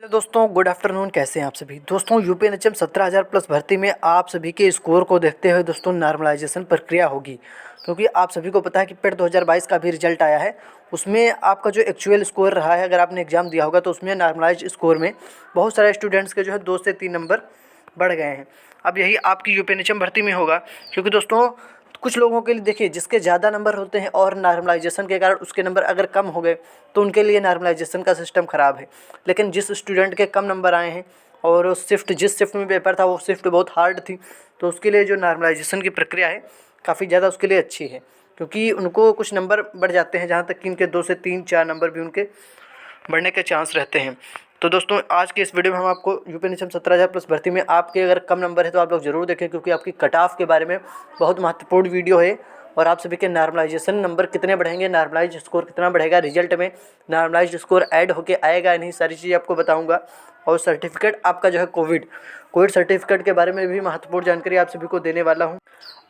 Hello दोस्तों, good afternoon. कैसे हैं आप सभी दोस्तों। यूपीएनएचएम 17,000 प्लस भर्ती में आप सभी के स्कोर को देखते हुए दोस्तों नॉर्मलाइजेशन प्रक्रिया होगी, क्योंकि आप सभी को पता है कि पेट 2022 का भी रिजल्ट आया है। उसमें आपका जो एक्चुअल स्कोर रहा है, अगर आपने एग्ज़ाम दिया होगा तो उसमें नॉर्मलाइज स्कोर में बहुत सारे स्टूडेंट्स के जो है 2 से 3 नंबर बढ़ गए हैं। अब यही आपकी यूपीएनएचएम भर्ती में होगा, क्योंकि दोस्तों कुछ लोगों के लिए देखिए, जिसके ज़्यादा नंबर होते हैं और नॉर्मलाइजेशन के कारण उसके नंबर अगर कम हो गए तो उनके लिए नॉर्मलाइजेशन का सिस्टम ख़राब है। लेकिन जिस स्टूडेंट के कम नंबर आए हैं और जिस शिफ्ट में पेपर था वो शिफ्ट बहुत हार्ड थी, तो उसके लिए जो नॉर्मलाइजेशन की प्रक्रिया है काफ़ी ज़्यादा उसके लिए अच्छी है, क्योंकि उनको कुछ नंबर बढ़ जाते हैं, जहाँ तक कि इनके 2 से 3-4 नंबर भी उनके बढ़ने के चांस रहते हैं। तो दोस्तों आज के इस वीडियो में हम आपको यूपीएनएचएम 17,000 प्लस भर्ती में आपके अगर कम नंबर है तो आप लोग ज़रूर देखें, क्योंकि आपकी कट ऑफ के बारे में बहुत महत्वपूर्ण वीडियो है। और आप सभी के नॉर्मलाइजेशन नंबर कितने बढ़ेंगे, नॉर्मलाइज स्कोर कितना बढ़ेगा, रिजल्ट में नॉर्मलाइज स्कोर ऐड होके आएगा नहीं, सारी चीज़ें आपको बताऊँगा। और सर्टिफिकेट आपका जो है कोविड सर्टिफिकेट के बारे में भी महत्वपूर्ण जानकारी आप सभी को देने वाला हूँ।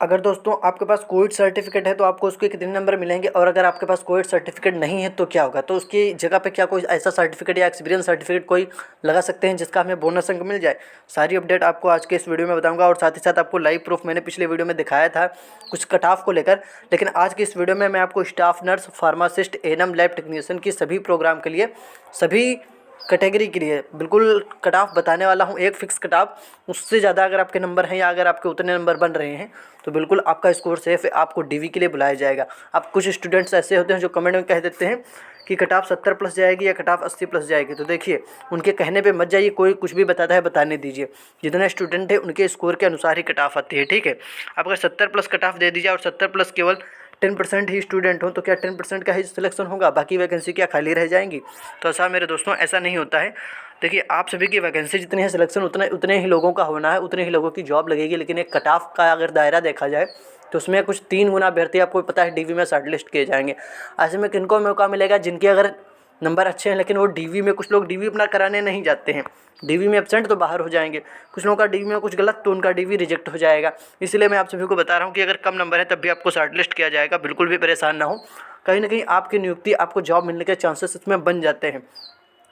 अगर दोस्तों आपके पास कोविड सर्टिफिकेट है तो आपको उसके कितने नंबर मिलेंगे, और अगर आपके पास कोविड सर्टिफिकेट नहीं है तो क्या होगा, तो उसकी जगह पे क्या कोई ऐसा सर्टिफिकेट या एक्सपीरियंस सर्टिफिकेट कोई लगा सकते हैं जिसका हमें बोनस अंक मिल जाए। सारी अपडेट आपको आज के इस वीडियो में बताऊंगा, और साथ ही साथ आपको लाइव प्रूफ मैंने पिछले वीडियो में दिखाया था कुछ कट ऑफ को लेकर। लेकिन आज की इस वीडियो में मैं आपको staff nurse, pharmacist, ANM, lab technician की सभी प्रोग्राम के लिए, सभी कैटेगरी के लिए बिल्कुल कट ऑफ बताने वाला हूँ, एक फिक्स कट ऑफ। उससे ज़्यादा अगर आपके नंबर हैं या अगर आपके उतने नंबर बन रहे हैं तो बिल्कुल आपका स्कोर सेफ है, आपको डीवी के लिए बुलाया जाएगा। अब कुछ स्टूडेंट्स ऐसे होते हैं जो कमेंट में कह देते हैं कि कट ऑफ 70 प्लस जाएगी या कट ऑफ 80 प्लस जाएगी, तो देखिए उनके कहने पे मत जाइए, कोई कुछ भी बताता है बताने दीजिए। जितने स्टूडेंट है उनके स्कोर के अनुसार ही कट ऑफ आती है, ठीक है। अब अगर 70 प्लस कट ऑफ दे दीजिए और 70 प्लस केवल 10% ही स्टूडेंट हो तो क्या 10% का ही सिलेक्शन होगा, बाकी वैकेंसी क्या खाली रह जाएंगी? तो ऐसा मेरे दोस्तों ऐसा नहीं होता है। देखिए आप सभी की वैकेंसी जितनी है, सिलेक्शन उतने ही लोगों का होना है, उतने ही लोगों की जॉब लगेगी। लेकिन एक कट ऑफ का अगर दायरा देखा जाए तो उसमें कुछ 3 गुना अभ्यर्थी आपको पता है डीवी में शॉर्ट लिस्ट किए जाएंगे। ऐसे में किनको मौका मिलेगा, जिनके अगर नंबर अच्छे हैं लेकिन वो डीवी में, कुछ लोग डीवी अपना कराने नहीं जाते हैं, डीवी में एब्सेंट तो बाहर हो जाएंगे। कुछ लोगों का डीवी में कुछ गलत तो उनका डीवी रिजेक्ट हो जाएगा। इसलिए मैं आप सभी को बता रहा हूँ कि अगर कम नंबर है तब भी आपको शॉर्ट लिस्ट किया जाएगा, बिल्कुल भी परेशान ना हो। कहीं ना कहीं आपकी नियुक्ति, आपको जॉब मिलने के चांसेस इसमें बन जाते हैं।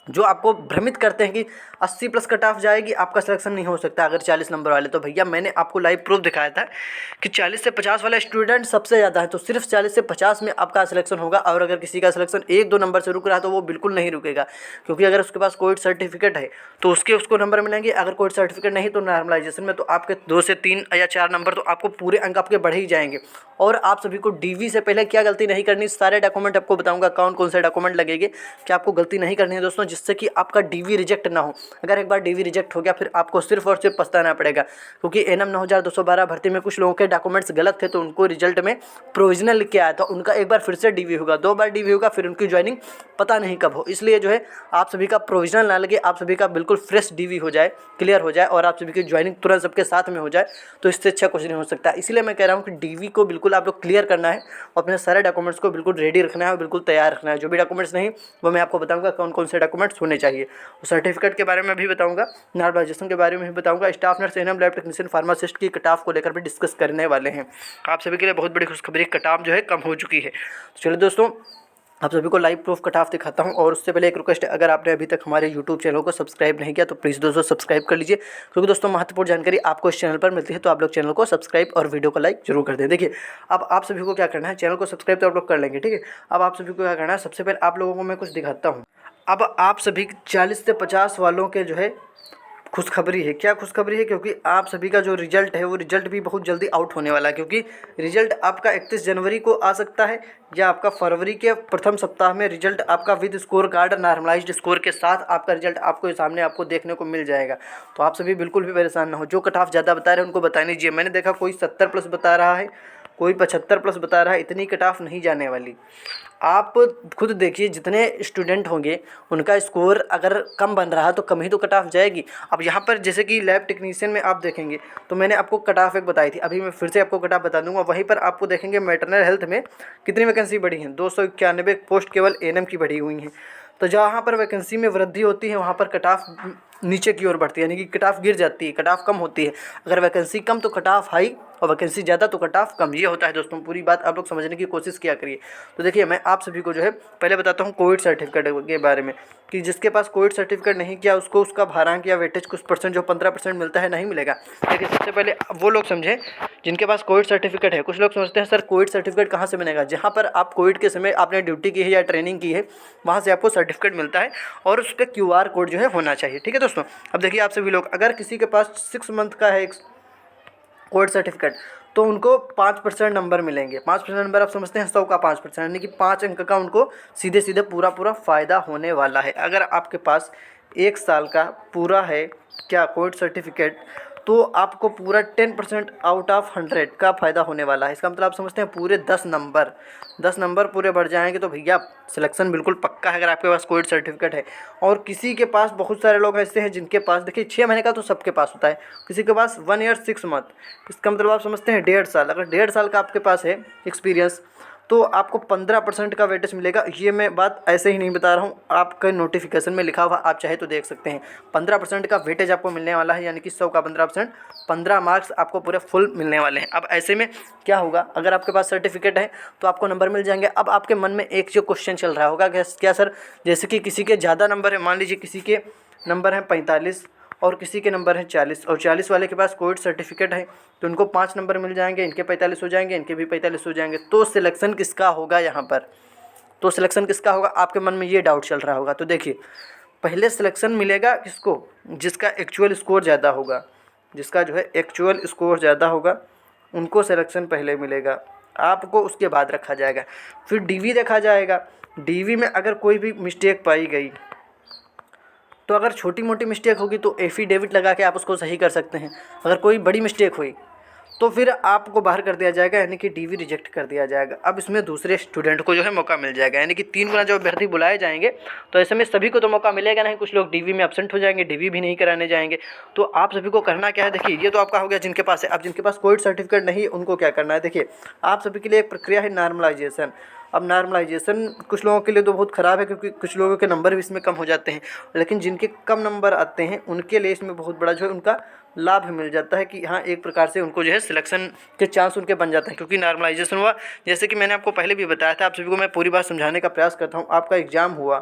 जो आपको भ्रमित करते हैं कि 80 प्लस कट ऑफ जाएगी, आपका सिलेक्शन नहीं हो सकता अगर 40 नंबर वाले, तो भैया मैंने आपको लाइव प्रूफ दिखाया था कि 40 से 50 वाला स्टूडेंट सबसे ज़्यादा है, तो सिर्फ 40 से 50 में आपका सिलेक्शन होगा। और अगर किसी का सिलेक्शन 1-2 नंबर से रुक रहा है तो वो बिल्कुल नहीं रुकेगा, क्योंकि अगर उसके पास कोविड सर्टिफिकेट है तो उसको नंबर मिलेंगे। अगर कोविड सर्टिफिकेट नहीं तो नॉर्मलाइजेशन में तो आपके 2 से 3 या 4 नंबर तो आपको पूरे अंक आपके बढ़ ही जाएंगे। और आप सभी को डीवी से पहले क्या गलती नहीं करनी, सारे डॉक्यूमेंट आपको बताऊंगा कौन कौन से डॉक्यूमेंट लगेंगे, क्या आपको गलती नहीं करनी है दोस्तों, जिससे कि आपका डीवी रिजेक्ट ना हो। अगर एक बार डीवी रिजेक्ट हो गया फिर आपको सिर्फ और सिर्फ पछताना पड़ेगा, क्योंकि एएनएम 9212 भर्ती में कुछ लोगों के डॉक्यूमेंट्स गलत थे तो उनको रिजल्ट में प्रोविजनल लिख के आया था, उनका एक बार फिर से डीवी होगा, 2 बार डीवी होगा, फिर उनकी ज्वाइनिंग पता नहीं कब हो। इसलिए जो है आप सभी का प्रोविजनल ना लगे, आप सभी का बिल्कुल फ्रेश डीवी हो जाए, क्लियर हो जाए, और आप सभी की ज्वाइनिंग तुरंत सबके साथ में हो जाए, तो इससे अच्छा कुछ नहीं हो सकता। इसलिए मैं कह रहा हूँ कि डीवी को बिल्कुल आप लोग क्लियर करना है और अपने सारे डॉक्यूमेंट्स को बिल्कुल रेडी रखना है और बिल्कुल तैयार रखना है। जो भी डॉक्यूमेंट्स नहीं वो मैं आपको बताऊंगा कौन कौन से डॉक्यूमेंट्स होने चाहिए। सर्टिफिकेट के बारे में भी बताऊंगा, नॉर्मलाइजेशन के बारे में भी बताऊंगा, staff nurse, ANM, lab technician, pharmacist की कट ऑफ को लेकर भी डिस्कस करने वाले हैं। आप सभी के लिए बहुत बड़ी खुशखबरी, कट ऑफ जो है कम हो चुकी है। तो चलिए दोस्तों आप सभी को लाइव प्रूफ कट ऑफ दिखाता हूं, और उससे पहले एक रिक्वेस्ट है, अगर आपने अभी तक हमारे यूट्यूब चैनल को सब्सक्राइब नहीं किया तो प्लीज़ दोस्तों सब्सक्राइब कर लीजिए, क्योंकि दोस्तों महत्वपूर्ण जानकारी आपको इस चैनल पर मिलती है। तो आप लोग चैनल को सब्सक्राइब और वीडियो को लाइक जरूर कर दें। देखिए अब आप सभी को क्या करना है, चैनल को सब्सक्राइब तो आप लोग कर लेंगे, ठीक है। अब आप सभी को क्या करना है, सबसे पहले आप लोगों को मैं कुछ दिखाता हूँ। अब आप सभी 40 से 50 वालों के जो है खुशखबरी है। क्या खुशखबरी है, क्योंकि आप सभी का जो रिजल्ट है वो रिजल्ट भी बहुत जल्दी आउट होने वाला है, क्योंकि रिजल्ट आपका 31 जनवरी को आ सकता है या आपका फरवरी के प्रथम सप्ताह में रिजल्ट आपका with score card normalized score के साथ आपका रिजल्ट आपको सामने आपको देखने को मिल जाएगा। तो आप सभी बिल्कुल भी परेशान ना हो। जो कट ऑफ ज़्यादा बता रहे हैं उनको बता दीजिए। मैंने देखा कोई 70 प्लस बता रहा है, कोई 75 प्लस बता रहा है, इतनी कट ऑफ नहीं जाने वाली। आप खुद देखिए जितने स्टूडेंट होंगे उनका स्कोर अगर कम बन रहा है तो कम ही तो कट ऑफ जाएगी। अब यहाँ पर जैसे कि लैब टेक्नीशियन में आप देखेंगे तो मैंने आपको कट ऑफ एक बताई थी, अभी मैं फिर से आपको कट ऑफ बता दूंगा। वहीं पर आपको देखेंगे मैटरनल हेल्थ में कितनी वैकेंसी बढ़ी हैं, 291 पोस्ट केवल एएनएम की बढ़ी हुई हैं। तो जहाँ पर वैकेंसी में वृद्धि होती है वहाँ पर कट ऑफ नीचे की ओर बढ़ती है, यानी कि कट ऑफ गिर जाती है, कट ऑफ कम होती है। अगर वैकेंसी कम तो कट ऑफ हाई, और वैकेंसी ज़्यादा तो कट ऑफ कम। ये होता है दोस्तों, पूरी बात आप लोग समझने की कोशिश किया करिए। तो देखिए, मैं आप सभी को जो है पहले बताता हूँ कोविड सर्टिफिकेट के बारे में, कि जिसके पास कोविड सर्टिफिकेट नहीं किया उसको उसका भारांक या वेटेज कुछ परसेंट जो 15% मिलता है नहीं मिलेगा। लेकिन सबसे पहले वो लोग समझें जिनके पास कोविड सर्टिफिकेट है। कुछ लोग समझते हैं सर कोविड सर्टिफिकेट कहाँ से मिलेगा? जहाँ पर आप कोविड के समय आपने ड्यूटी की है या ट्रेनिंग की है, वहाँ से आपको सर्टिफिकेट मिलता है, और उस पर QR कोड जो है होना चाहिए। ठीक है दोस्तों, अब देखिए आप सभी लोग, अगर किसी के पास 6 मंथ का है कोविड सर्टिफिकेट, तो उनको 5% नंबर मिलेंगे। 5% नंबर आप समझते हैं 100 का 5%, यानी कि 5 अंक का उनको सीधे सीधे पूरा फ़ायदा होने वाला है। अगर आपके पास 1 साल का पूरा है क्या कोविड सर्टिफिकेट, तो आपको पूरा 10% आउट ऑफ 100 का फ़ायदा होने वाला है। इसका मतलब आप समझते हैं पूरे 10 नंबर पूरे बढ़ जाएंगे, तो भैया सिलेक्शन बिल्कुल पक्का है अगर आपके पास कोविड सर्टिफिकेट है। और किसी के पास, बहुत सारे लोग ऐसे हैं जिनके पास, देखिए 6 महीने का तो सबके पास होता है, किसी के पास 1 ईयर 6 मंथ, इसका मतलब आप समझते हैं 1.5 साल। अगर 1.5 साल का आपके पास है एक्सपीरियंस, तो आपको 15% का वेटेज मिलेगा। ये मैं बात ऐसे ही नहीं बता रहा हूँ, आपके नोटिफिकेशन में लिखा हुआ, आप चाहे तो देख सकते हैं। 15% का वेटेज आपको मिलने वाला है, यानी कि 100 का 15%, 15 मार्क्स आपको पूरे फुल मिलने वाले हैं। अब ऐसे में क्या होगा, अगर आपके पास सर्टिफिकेट है तो आपको नंबर मिल जाएंगे। अब आपके मन में एक जो क्वेश्चन चल रहा होगा, क्या सर, जैसे कि किसी के ज़्यादा नंबर है, मान लीजिए किसी के नंबर हैं 45 और किसी के नंबर हैं 40, और 40 वाले के पास कोविड सर्टिफिकेट है, तो उनको 5 नंबर मिल जाएंगे, इनके 45 हो जाएंगे, इनके भी 45 हो जाएंगे। तो सिलेक्शन किसका होगा यहाँ पर? तो सिलेक्शन किसका होगा, आपके मन में ये डाउट चल रहा होगा। तो देखिए, पहले सिलेक्शन मिलेगा किसको? जिसका एक्चुअल स्कोर ज़्यादा होगा, जिसका जो है एक्चुअल स्कोर ज़्यादा होगा, उनको सिलेक्शन पहले मिलेगा, आपको उसके बाद रखा जाएगा। फिर DV देखा जाएगा। DV में अगर कोई भी मिस्टेक पाई गई, तो अगर छोटी मोटी मिस्टेक होगी तो एफिडेविट लगा के आप उसको सही कर सकते हैं। अगर कोई बड़ी मिस्टेक हुई तो फिर आपको बाहर कर दिया जाएगा, यानी कि DV रिजेक्ट कर दिया जाएगा। अब इसमें दूसरे स्टूडेंट को जो है मौका मिल जाएगा, यानी कि 3 गुना जो अभ्यर्थी बुलाए जाएंगे, तो ऐसे में सभी को तो मौका मिलेगा नहीं। कुछ लोग DV में एब्सेंट हो जाएंगे, DV भी नहीं कराने जाएंगे। तो आप सभी को करना क्या है, देखिए ये तो आपका हो गया जिनके पास है। अब जिनके पास कोविड सर्टिफिकेट नहीं है उनको क्या करना है, देखिए आप सभी के लिए एक प्रक्रिया है नॉर्मलाइजेशन। अब नॉर्मलाइजेशन कुछ लोगों के लिए तो बहुत ख़राब है, क्योंकि कुछ लोगों के नंबर भी इसमें कम हो जाते हैं, लेकिन जिनके कम नंबर आते हैं उनके लिए इसमें बहुत बड़ा जो है उनका लाभ मिल जाता है, कि हाँ एक प्रकार से उनको जो है सिलेक्शन के चांस उनके बन जाते हैं। क्योंकि नॉर्मलाइजेशन हुआ, जैसे कि मैंने आपको पहले भी बताया था, आप सभी को मैं पूरी बात समझाने का प्रयास करता हूँ। आपका एग्ज़ाम हुआ,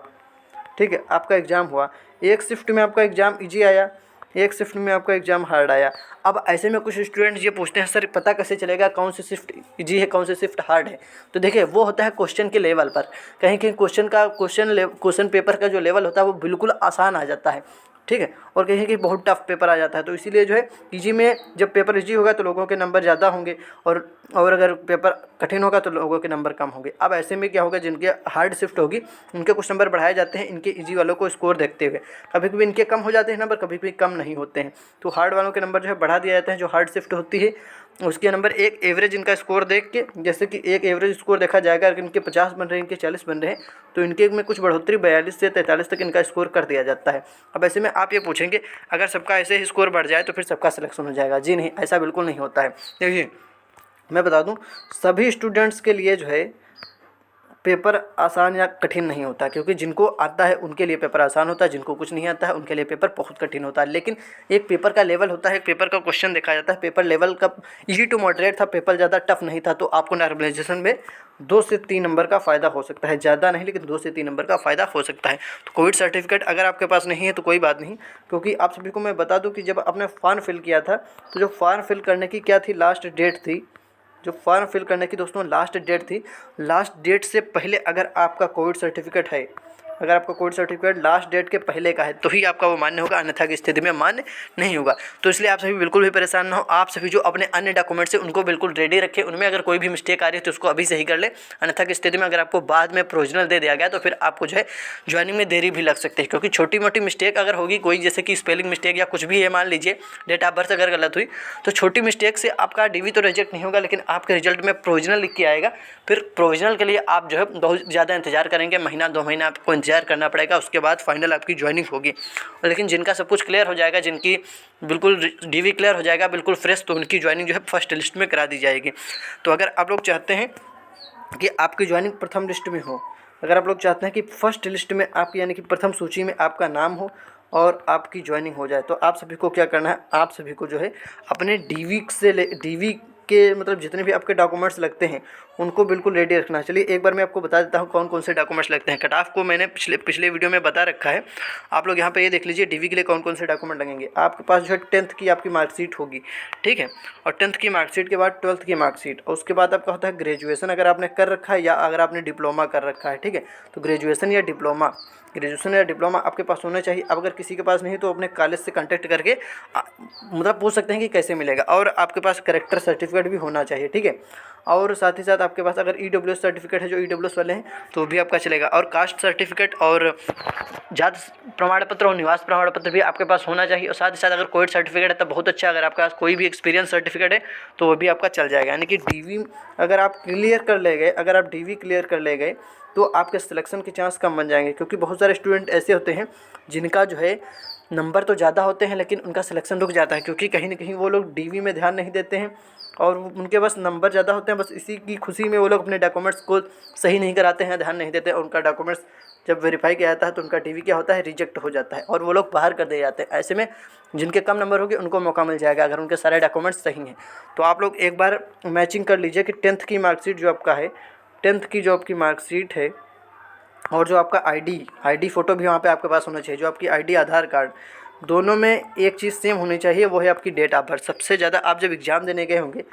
ठीक है, आपका एग्ज़ाम हुआ, एक शिफ्ट में आपका एग्ज़ाम ईजी आया, एक शिफ्ट में आपका एग्ज़ाम हार्ड आया। अब ऐसे में कुछ स्टूडेंट्स ये पूछते हैं सर पता कैसे चलेगा कौन सी शिफ्ट ईजी है कौन सी शिफ्ट हार्ड है? तो देखिए वो होता है क्वेश्चन के लेवल पर। कहीं कहीं क्वेश्चन पेपर का जो लेवल होता है वो बिल्कुल आसान आ जाता है, ठीक है, और कहीं कहीं बहुत टफ पेपर आ जाता है। तो इसीलिए जो है ईजी में जब पेपर ईजी होगा तो लोगों के नंबर ज़्यादा होंगे, और अगर पेपर कठिन होगा तो लोगों के नंबर कम होंगे। अब ऐसे में क्या होगा, जिनके हार्ड शिफ्ट होगी उनके कुछ नंबर बढ़ाए जाते हैं इनके ईजी वालों को स्कोर देखते हुए। कभी कभी इनके कम हो जाते हैं नंबर, कभी कभी कम नहीं होते हैं, तो हार्ड वालों के नंबर जो है बढ़ा दिया जाता है। जो हार्ड शिफ्ट होती है उसके नंबर एक एवरेज इनका स्कोर देख के, जैसे कि एक एवरेज स्कोर देखा जाएगा, अगर इनके 50 बन रहे हैं, इनके 40 बन रहे हैं, तो इनके में कुछ बढ़ोतरी 42 से 43 तक इनका स्कोर कर दिया जाता है। अब ऐसे में आप ये पूछेंगे अगर सबका ऐसे ही स्कोर बढ़ जाए तो फिर सबका सिलेक्शन हो जाएगा? जी नहीं, ऐसा बिल्कुल नहीं होता है। देखिए मैं बता दूं, सभी स्टूडेंट्स के लिए जो है पेपर आसान या कठिन नहीं होता, क्योंकि जिनको आता है उनके लिए पेपर आसान होता है, जिनको कुछ नहीं आता है उनके लिए पेपर बहुत कठिन होता है। लेकिन एक पेपर का लेवल होता है, एक पेपर का क्वेश्चन देखा जाता है, पेपर लेवल का इजी टू मॉडरेट था, पेपर ज़्यादा टफ नहीं था, तो आपको नॉर्मलाइजेशन में 2 से 3 नंबर का फ़ायदा हो सकता है, ज़्यादा नहीं लेकिन 2 से 3 नंबर का फ़ायदा हो सकता है। तो कोविड सर्टिफिकेट अगर आपके पास नहीं है तो कोई बात नहीं, क्योंकि आप सभी को मैं बता दूँ कि जब आपने फॉर्म फिल किया था तो जो फॉर्म फिल करने की क्या थी, लास्ट डेट थी, जो फॉर्म फिल करने की दोस्तों लास्ट डेट थी, लास्ट डेट से पहले अगर आपका कोविड सर्टिफिकेट है, अगर आपका कोविड सर्टिफिकेट लास्ट डेट के पहले का है तो ही आपका वो मान्य होगा, अन्यथा की स्थिति में मान्य नहीं होगा। तो इसलिए आप सभी बिल्कुल भी परेशान ना हो। आप सभी जो अपने अन्य डॉक्यूमेंट्स हैं उनको बिल्कुल रेडी रखें, उनमें अगर कोई भी मिस्टेक आ रही है तो उसको अभी सही कर ले, अन्यथा की स्थिति में अगर आपको बाद में प्रोविजनल दे दिया गया तो फिर आपको जो है ज्वाइनिंग में देरी भी लग सकती है। क्योंकि छोटी मोटी मिस्टेक अगर होगी कोई, जैसे कि स्पेलिंग मिस्टेक या कुछ भी है, मान लीजिए डेट ऑफ बर्थ अगर गलत हुई, तो छोटी मिस्टेक से आपका DV तो रिजेक्ट नहीं होगा, लेकिन आपके रिजल्ट में प्रोविजनल लिख के आएगा। फिर प्रोविजनल के लिए आप जो है बहुत ज़्यादा इंतजार करेंगे, महीना 2 महीना आपको इंतजार करना पड़ेगा, उसके बाद फाइनल आपकी ज्वाइनिंग होगी। लेकिन जिनका सब कुछ क्लियर हो जाएगा, जिनकी बिल्कुल DV क्लियर हो जाएगा बिल्कुल फ्रेश, तो उनकी ज्वाइनिंग जो है फर्स्ट लिस्ट में करा दी जाएगी। तो अगर आप लोग चाहते हैं कि आपकी ज्वाइनिंग प्रथम लिस्ट में हो, अगर आप लोग चाहते हैं कि फर्स्ट लिस्ट में आपकी यानी कि प्रथम सूची में आपका नाम हो, और आपकी ज्वाइनिंग हो जाए। तो आप सभी को क्या करना है, आप सभी को जो है अपने डीवी के मतलब जितने भी आपके डॉक्यूमेंट्स लगते हैं उनको बिल्कुल रेडी रखना। चलिए एक बार मैं आपको बता देता हूँ कौन कौन से डॉक्यूमेंट्स लगते हैं। कट ऑफ को मैंने पिछले वीडियो में बता रखा है, आप लोग यहाँ पे ये देख लीजिए डीवी के लिए कौन कौन से डॉक्यूमेंट लगेंगे। आपके पास जो है 10th की आपकी मार्कशीट होगी, ठीक है, और 10th की मार्कशीट के बाद 12th की मार्कशीट, और उसके बाद आपका होता है ग्रेजुएशन अगर आपने कर रखा है या अगर आपने डिप्लोमा कर रखा है, ठीक है। तो ग्रेजुएशन या डिप्लोमा आपके पास होना चाहिए। अब अगर किसी के पास नहीं तो अपने कॉलेज से कांटेक्ट करके मतलब पूछ सकते हैं कि कैसे मिलेगा। और आपके पास करेक्टर सर्टिफिकेट भी होना चाहिए, ठीक है। और साथ ही साथ आपके पास अगर EWS सर्टिफिकेट है, जो EWS वाले हैं, तो भी आपका चलेगा। और कास्ट सर्टिफिकेट और जाति प्रमाण पत्र और निवास प्रमाण पत्र भी आपके पास होना चाहिए। और साथ ही साथ अगर कोविड सर्टिफिकेट है तब बहुत अच्छा, अगर आपके पास कोई भी एक्सपीरियंस सर्टिफिकेट है तो वो भी आपका चल जाएगा। यानी कि डीवी अगर आप क्लियर कर ले गए, अगर आप डीवी क्लियर कर ले गए तो आपके सिलेक्शन के चांस कम बन जाएंगे। क्योंकि बहुत सारे स्टूडेंट ऐसे होते हैं जिनका जो है नंबर तो ज़्यादा होते हैं लेकिन उनका सिलेक्शन रुक जाता है, क्योंकि कहीं ना कहीं वो लोग डीवी में ध्यान नहीं देते हैं और उनके बस नंबर ज़्यादा होते हैं, बस इसी की खुशी में वो लोग अपने डॉक्यूमेंट्स को सही नहीं कराते हैं, ध्यान नहीं देते हैं। उनका डॉक्यूमेंट्स जब वेरीफाई किया जाता है तो उनका डीवी क्या होता है, रिजेक्ट हो जाता है और वो लोग बाहर कर दिए जाते हैं। ऐसे में जिनके कम नंबर होंगे उनको मौका मिल जाएगा अगर उनके सारे डॉक्यूमेंट्स सही हैं। तो आप लोग एक बार मैचिंग कर लीजिए कि 10th की मार्कशीट जो आपका है, 10th की जो आपकी मार्कशीट है और जो आपका आईडी फ़ोटो भी वहाँ पे आपके पास होना चाहिए। जो आपकी आईडी आधार कार्ड दोनों में एक चीज़ सेम होनी चाहिए, वो है आपकी डेट ऑफ बर्थ। सबसे ज़्यादा आप जब एग्ज़ाम देने गए होंगे,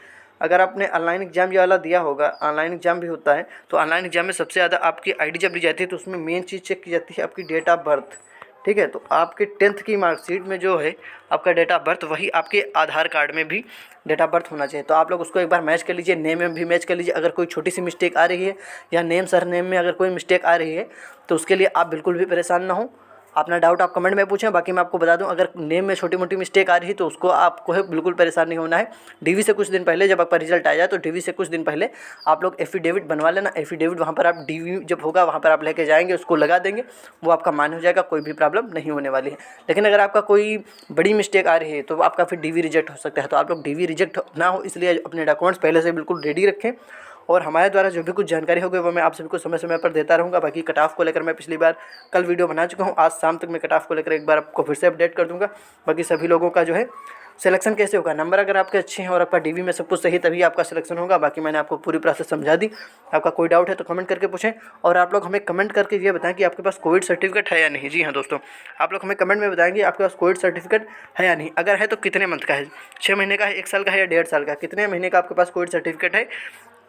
अगर आपने ऑनलाइन एग्ज़ाम ये वाला दिया होगा, ऑनलाइन एग्ज़ाम भी होता है, तो ऑनलाइन एग्ज़ाम में सबसे ज़्यादा आपकी आईडी जब ली जाती है तो उसमें मेन चीज़ चेक की जाती है आपकी डेट ऑफ बर्थ, ठीक है। तो आपके 10th की मार्कशीट में जो है आपका डेट ऑफ बर्थ, वही आपके आधार कार्ड में भी डेट ऑफ बर्थ होना चाहिए। तो आप लोग उसको एक बार मैच कर लीजिए, नेम में भी मैच कर लीजिए। अगर कोई छोटी सी मिस्टेक आ रही है या नेम सर नेम में अगर कोई मिस्टेक आ रही है तो उसके लिए आप बिल्कुल भी परेशान ना हो। अपना डाउट आप कमेंट में पूछें। बाकी मैं आपको बता दूं, अगर नेम में छोटी मोटी मिस्टेक आ रही है तो उसको आपको है बिल्कुल परेशान नहीं होना है। डीवी से कुछ दिन पहले जब आपका रिजल्ट आ जाए तो डीवी से कुछ दिन पहले आप लोग एफिडेविट बनवा लेना। एफिडेविट वहाँ पर आप डीवी जब होगा वहाँ पर आप लेके जाएंगे, उसको लगा देंगे, वो आपका मान हो जाएगा, कोई भी प्रॉब्लम नहीं होने वाली है। लेकिन अगर आपका कोई बड़ी मिस्टेक आ रही है तो आपका फिर डीवी रिजेक्ट हो सकता है। तो आप लोग डीवी रिजेक्ट ना हो इसलिए अपने डॉक्यूमेंट्स पहले से बिल्कुल रेडी रखें। और हमारे द्वारा जो भी कुछ जानकारी होगी वो मैं आप सभी को समय समय पर देता रहूँगा। बाकी कट ऑफ को लेकर मैं पिछली बार कल वीडियो बना चुका हूँ, आज शाम तक मैं कट ऑफ को लेकर एक बार आपको फिर से अपडेट कर दूँगा। बाकी सभी लोगों का जो है सिलेक्शन कैसे होगा, नंबर अगर आपके अच्छे हैं और आपका डीवी में सब कुछ सही तभी आपका सिलेक्शन होगा। बाकी मैंने आपको पूरी प्रोसेस समझा दी। आपका कोई डाउट है तो कमेंट करके पूछें और आप लोग हमें कमेंट करके ये बताएं कि आपके पास कोविड सर्टिफिकेट है या नहीं। जी हाँ दोस्तों, आप लोग हमें कमेंट में बताएंगे आपके पास कोविड सर्टिफिकेट है या नहीं। अगर है तो कितने मंथ का है, 6 महीने का है, 1 साल का है या 1.5 साल का, कितने महीने का आपके पास कोविड सर्टिफिकेट है।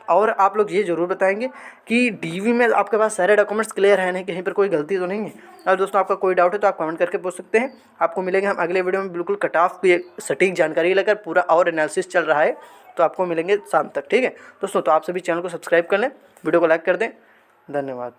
और आप लोग ये ज़रूर बताएंगे कि डीवी में आपके पास सारे डॉक्यूमेंट्स क्लियर हैं, नहीं कहीं पर कोई गलती तो नहीं है। और दोस्तों आपका कोई डाउट है तो आप कमेंट करके पूछ सकते हैं। आपको मिलेंगे हम अगले वीडियो में बिल्कुल कट ऑफ की सटीक जानकारी लेकर, पूरा और एनालिसिस चल रहा है तो आपको मिलेंगे शाम तक, ठीक है दोस्तों। तो आप सभी चैनल को सब्सक्राइब कर लें, वीडियो को लाइक कर दें। धन्यवाद।